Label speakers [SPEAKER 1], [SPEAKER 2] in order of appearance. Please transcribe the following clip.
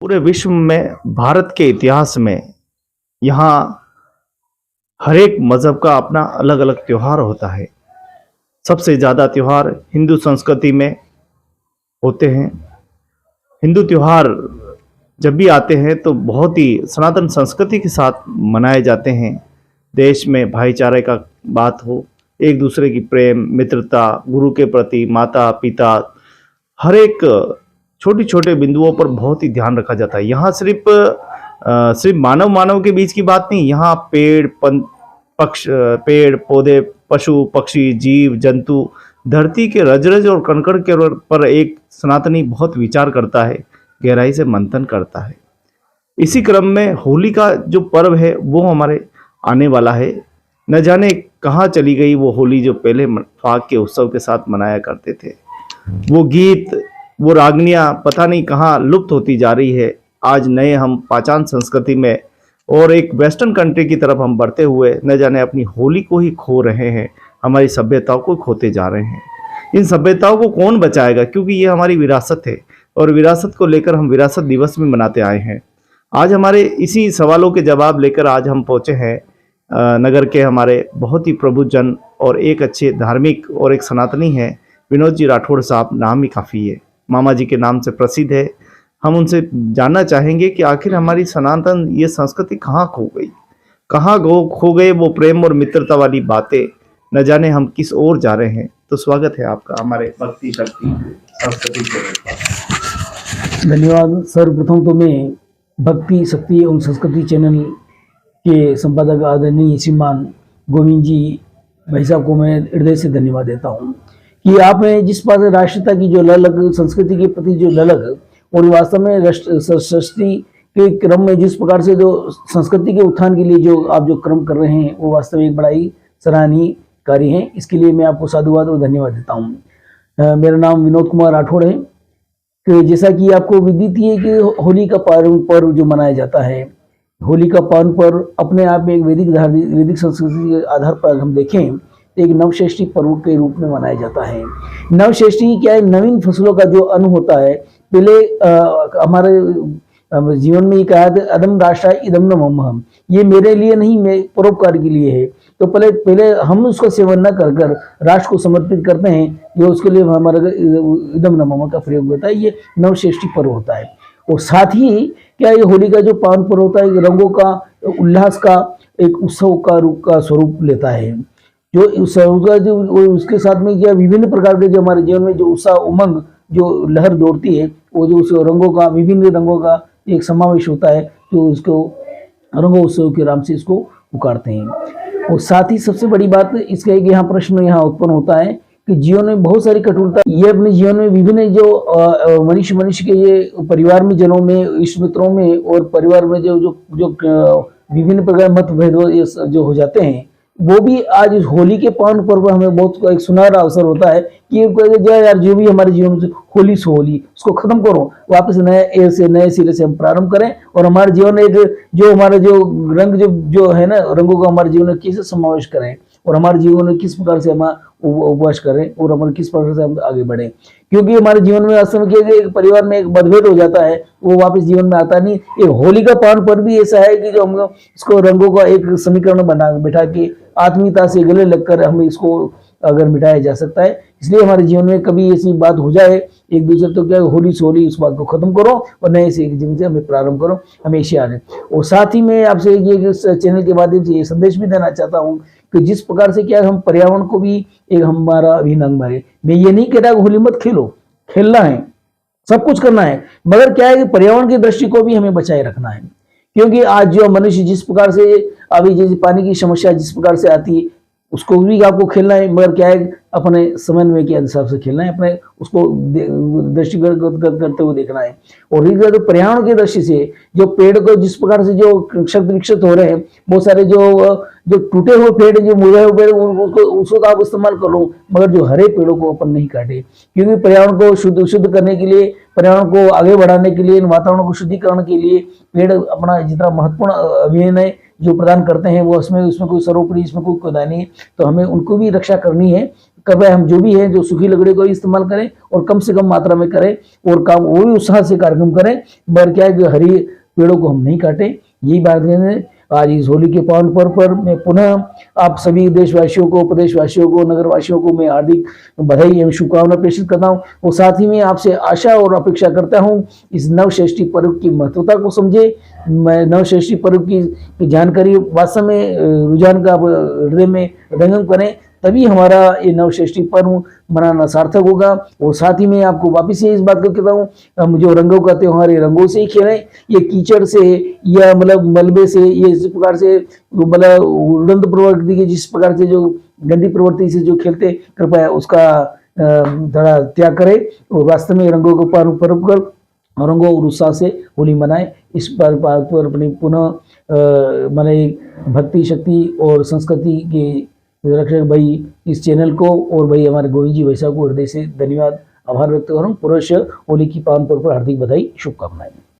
[SPEAKER 1] पूरे विश्व में भारत के इतिहास में यहाँ हर एक मजहब का अपना अलग अलग त्योहार होता है। सबसे ज़्यादा त्योहार हिंदू संस्कृति में होते हैं। हिंदू त्योहार जब भी आते हैं तो बहुत ही सनातन संस्कृति के साथ मनाए जाते हैं। देश में भाईचारे का बात हो, एक दूसरे की प्रेम, मित्रता, गुरु के प्रति, माता पिता, हर एक छोटी छोटे बिंदुओं पर बहुत ही ध्यान रखा जाता है। यहाँ सिर्फ मानव मानव के बीच की बात नहीं, यहाँ पेड़ पौधे, पशु पक्षी, जीव जंतु, धरती के रज रज और कण कण के पर एक सनातनी बहुत विचार करता है, गहराई से मंथन करता है। इसी क्रम में होली का जो पर्व है वो हमारे आने वाला है। न जाने कहाँ चली गई वो होली जो पहले फाग के उत्सव के साथ मनाया करते थे। वो गीत, वो रागनियाँ पता नहीं कहाँ लुप्त होती जा रही है। आज नए हम पाषाण संस्कृति में और एक वेस्टर्न कंट्री की तरफ हम बढ़ते हुए न जाने अपनी होली को ही खो रहे हैं, हमारी सभ्यताओं को खोते जा रहे हैं। इन सभ्यताओं को कौन बचाएगा, क्योंकि ये हमारी विरासत है और विरासत को लेकर हम विरासत दिवस भी मनाते आए हैं। आज हमारे इसी सवालों के जवाब लेकर आज हम पहुँचे हैं नगर के हमारे बहुत ही प्रबुद्धजन और एक अच्छे धार्मिक और एक सनातनी हैं विनोद जी राठौड़ साहब। नाम ही काफ़ी है, मामा जी के नाम से प्रसिद्ध है। हम उनसे जानना चाहेंगे कि आखिर हमारी सनातन ये संस्कृति कहाँ खो गई, खो गए वो प्रेम और मित्रता वाली बातें, न जाने हम किस ओर जा रहे हैं। तो स्वागत है आपका हमारे भक्ति शक्ति संस्कृति चैनल।
[SPEAKER 2] धन्यवाद। सर्वप्रथम तो मैं भक्ति शक्ति एवं संस्कृति चैनल के संपादक आदरणीय श्रीमान गोविंद जी भाई साहब को मैं हृदय से धन्यवाद देता हूँ कि आपने जिस बात राष्ट्रीयता की जो ललक, संस्कृति के प्रति जो ललक और वास्तव में सृष्टि के क्रम में जिस प्रकार से जो संस्कृति के उत्थान के लिए जो आप जो क्रम कर रहे हैं वो वास्तव में एक बड़ा ही सराहनीय कार्य है। इसके लिए मैं आपको साधुवाद और धन्यवाद देता हूँ। मेरा नाम विनोद कुमार राठौड़ है। कि जैसा कि आपको विदित ही है कि होली का पर्व जो मनाया जाता है, होली का पावन पर्व अपने आप में एक वैदिक संस्कृति के आधार पर हम देखें एक नवषष्ठी पर्व के रूप में मनाया जाता है। नवषष्ठी क्या है? नवीन फसलों का जो अन्न होता है। पहले हमारे जीवन में ये कहा था अदम राष्ट्राय इदम न मम, ये मेरे लिए नहीं, मैं परोपकार के लिए है। तो पहले हम उसका सेवन न कर राष्ट्र को समर्पित करते हैं, जो उसके लिए हमारा इदम न मम का प्रयोग होता है। ये नवषष्ठी पर्व होता है। और साथ ही क्या ये होली का जो पावन पर्व होता है रंगों का उल्लास का एक उत्सव का रूप का स्वरूप लेता है। जो उत्सव का जो उसके साथ में क्या विभिन्न प्रकार के जो हमारे जीवन में जो उत्साह उमंग जो लहर दौड़ती है, वो जो उस रंगों का विभिन्न रंगों का एक समावेश होता है, जो उसको रंगोत्सव के नाम से इसको पुकारते हैं। और साथ ही सबसे बड़ी बात इसका एक यहाँ प्रश्न यहाँ उत्पन्न होता है कि जीवन में बहुत सारी कठोरता, ये अपने जीवन में विभिन्न जो मनुष्य के ये परिवार में जनों में, इष्ट मित्रों में और परिवार में जो विभिन्न प्रकार मतभेद जो हो जाते हैं, वो भी आज इस होली के पावन पर्व हमें बहुत एक सुनहरा अवसर होता है कि यार जो भी हमारे जीवन में होली से होली उसको खत्म करो, वापस नए सिरे से हम प्रारंभ करें और हमारे जीवन में जो हमारे जो रंग जो है ना, रंगों का हमारे जीवन में कैसे समावेश करें और हमारे जीवन में किस प्रकार से हम उपवास करें और हमारे किस प्रकार से हम आगे बढ़ें। क्योंकि हमारे जीवन में वास्तव में एक परिवार में एक मतभेद हो जाता है, वो वापस जीवन में आता नहीं। एक होली का पावन पर्व भी ऐसा है कि जो हम इसको रंगों का एक समीकरण बैठा के आत्मीयता से गले लगकर हम इसको अगर मिटाया जा सकता है। इसलिए हमारे जीवन में कभी ऐसी बात हो जाए एक दूसरे तो क्या होली से होली उस बात को खत्म करो और नए से एक जीवन से हमें प्रारंभ करो, हमेशा आ रहे। और साथ ही मैं आपसे ये चैनल के माध्यम से ये संदेश भी देना चाहता हूँ कि जिस प्रकार से क्या हम पर्यावरण को भी एक हमारा अभिन्न अंग है। मैं ये नहीं कह रहा कि होली मत खेलो, खेलना है, सब कुछ करना है, मगर क्या है कि पर्यावरण की दृष्टि को भी हमें बचाए रखना है। क्योंकि आज जो मनुष्य जिस प्रकार से अभी जैसे पानी की समस्या जिस प्रकार से आती है उसको भी आपको खेलना है, मगर क्या है अपने समन्वय के हिसाब से खेलना है, अपने उसको दृष्टिगत करते हुए देखना है। और तो पर्यावरण की दृष्टि से जो पेड़ को जिस प्रकार से जो क्षत विक्षत हो रहे हैं, बहुत सारे जो टूटे हुए पेड़, जो मुरझाए हुए पेड़, उसको तो आप इस्तेमाल कर लो, मगर जो हरे पेड़ों को अपन नहीं काटे। क्योंकि पर्यावरण को शुद्ध करने के लिए, पर्यावरण को आगे बढ़ाने के लिए, वातावरण को शुद्धिकरण के लिए पेड़ अपना जितना महत्वपूर्ण अभियान है जो प्रदान करते हैं वो उसमें कोई सर्वोपरि इसमें कोई खुदा नहीं है, तो हमें उनको भी रक्षा करनी है। कभी हम जो भी है जो सूखी लकड़ी को इस्तेमाल करें और कम से कम मात्रा में करें और काम वो भी उत्साह से कार्यक्रम करें, मगर क्या है कि हरी पेड़ों को हम नहीं काटें। यही बात है। आज इस होली के पावन पर्व पर मैं पुनः आप सभी देशवासियों को, प्रदेशवासियों को, नगरवासियों को मैं हार्दिक बधाई एवं शुभकामना प्रेषित करता हूँ और साथ ही में आपसे आशा और अपेक्षा करता हूँ इस नवषष्ठी पर्व की महत्वता को समझे। मैं नवषष्ठी पर्व की जानकारी वास्तव में रुझान का हृदय में रंगम करें, तभी हमारा ये नवषष्ठी पर्व मनाना सार्थक होगा। और साथ ही मैं आपको वापिस से इस बात को कहता हूँ, हम जो रंगों का त्योहार है रंगों से ही खेलें, ये कीचड़ से या मतलब मलबे से, ये इस प्रकार से मतलब उड़ंत प्रवृत्ति के जिस प्रकार से जो गंदी प्रवृत्ति से जो खेलते, कृपया उसका थोड़ा त्याग करें और वास्तव में रंगों को पर्व कर रंगों और उत्साह से होली मनाएं। इस पर अपनी पुनः माने भक्ति शक्ति और संस्कृति के रक्षक भाई इस चैनल को और भाई हमारे गोविंद जी वैसा को हृदय से धन्यवाद आभार व्यक्त कर रहा हूँ। पुरुष होली की पावन पर्व पर हार्दिक बधाई शुभकामनाएं।